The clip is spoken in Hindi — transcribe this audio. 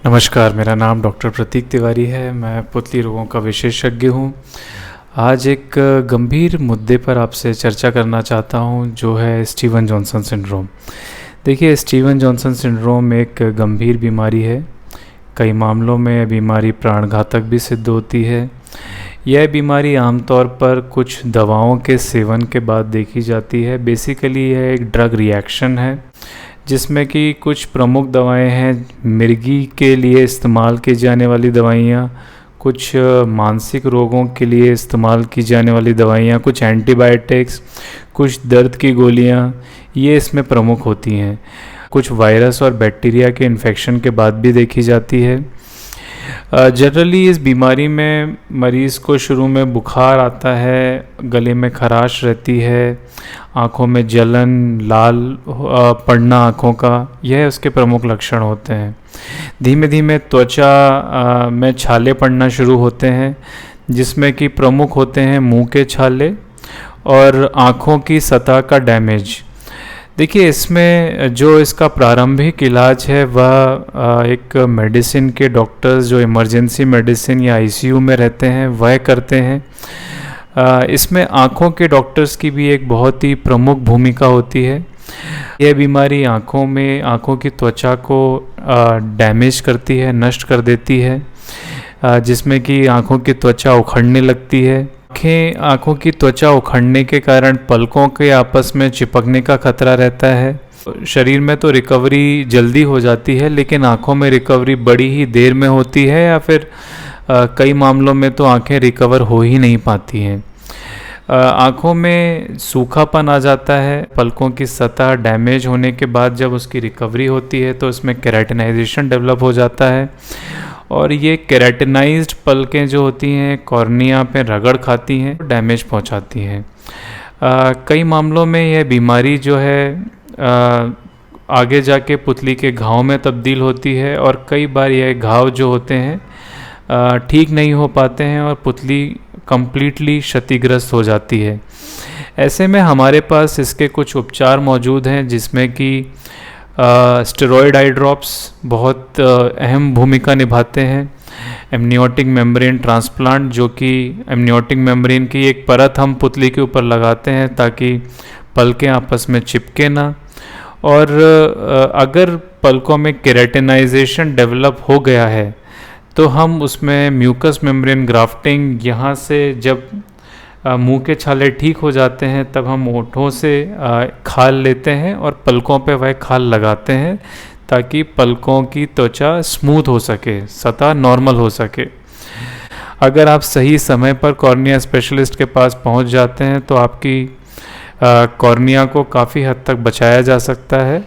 नमस्कार, मेरा नाम डॉक्टर प्रतीक तिवारी है। मैं पुतली रोगों का विशेषज्ञ हूँ। आज एक गंभीर मुद्दे पर आपसे चर्चा करना चाहता हूँ, जो है स्टीवन जॉनसन सिंड्रोम। देखिए, स्टीवन जॉनसन सिंड्रोम एक गंभीर बीमारी है। कई मामलों में यह बीमारी प्राणघातक भी सिद्ध होती है। यह बीमारी आमतौर पर कुछ दवाओं के सेवन के बाद देखी जाती है। बेसिकली यह एक ड्रग रिएक्शन है, जिसमें कि कुछ प्रमुख दवाएं हैं। मिर्गी के लिए इस्तेमाल की जाने वाली दवाइयाँ, कुछ मानसिक रोगों के लिए इस्तेमाल की जाने वाली दवाइयाँ, कुछ एंटीबायोटिक्स, कुछ दर्द की गोलियाँ, ये इसमें प्रमुख होती हैं। कुछ वायरस और बैक्टीरिया के इन्फेक्शन के बाद भी देखी जाती है। जनरली इस बीमारी में मरीज़ को शुरू में बुखार आता है, गले में खराश रहती है, आँखों में जलन, लाल पड़ना आँखों का, यह उसके प्रमुख लक्षण होते हैं। धीमे धीमे त्वचा में छाले पड़ना शुरू होते हैं, जिसमें कि प्रमुख होते हैं मुंह के छाले और आँखों की सतह का डैमेज। देखिए, इसमें जो इसका प्रारंभिक इलाज है वह एक मेडिसिन के डॉक्टर्स जो इमरजेंसी मेडिसिन या आईसीयू में रहते हैं वह करते हैं। इसमें आँखों के डॉक्टर्स की भी एक बहुत ही प्रमुख भूमिका होती है। यह बीमारी आँखों की त्वचा को डैमेज करती है, नष्ट कर देती है, जिसमें कि आँखों की त्वचा उखड़ने लगती है। आँखों की त्वचा उखड़ने के कारण पलकों के आपस में चिपकने का खतरा रहता है। शरीर में तो रिकवरी जल्दी हो जाती है, लेकिन आँखों में रिकवरी बड़ी ही देर में होती है, या फिर कई मामलों में तो आँखें रिकवर हो ही नहीं पाती हैं। आँखों में सूखापन आ जाता है। पलकों की सतह डैमेज होने के बाद जब उसकी रिकवरी होती है तो उसमें केराटिनाइजेशन डेवलप हो जाता है, और ये केराटिनाइज्ड पलकें जो होती हैं कॉर्निया पे रगड़ खाती हैं, डैमेज पहुंचाती हैं। कई मामलों में यह बीमारी जो है आगे जाके पुतली के घाव में तब्दील होती है, और कई बार यह घाव जो होते हैं ठीक नहीं हो पाते हैं और पुतली कंप्लीटली क्षतिग्रस्त हो जाती है। ऐसे में हमारे पास इसके कुछ उपचार मौजूद हैं, जिसमें कि स्टेरॉयड आई ड्रॉप्स बहुत अहम भूमिका निभाते हैं। एमनियोटिक मेम्ब्रेन ट्रांसप्लांट, जो कि एमनियोटिक मेम्ब्रेन की एक परत हम पुतली के ऊपर लगाते हैं ताकि पलकें आपस में चिपके ना, और अगर पलकों में केराटिनाइजेशन डेवलप हो गया है तो हम उसमें म्यूकस मेम्ब्रेन ग्राफ्टिंग, यहाँ से जब मुंह के छाले ठीक हो जाते हैं तब हम होठों से खाल लेते हैं और पलकों पे वह खाल लगाते हैं, ताकि पलकों की त्वचा स्मूथ हो सके, सतह नॉर्मल हो सके। अगर आप सही समय पर कॉर्निया स्पेशलिस्ट के पास पहुंच जाते हैं तो आपकी कॉर्निया को काफ़ी हद तक बचाया जा सकता है।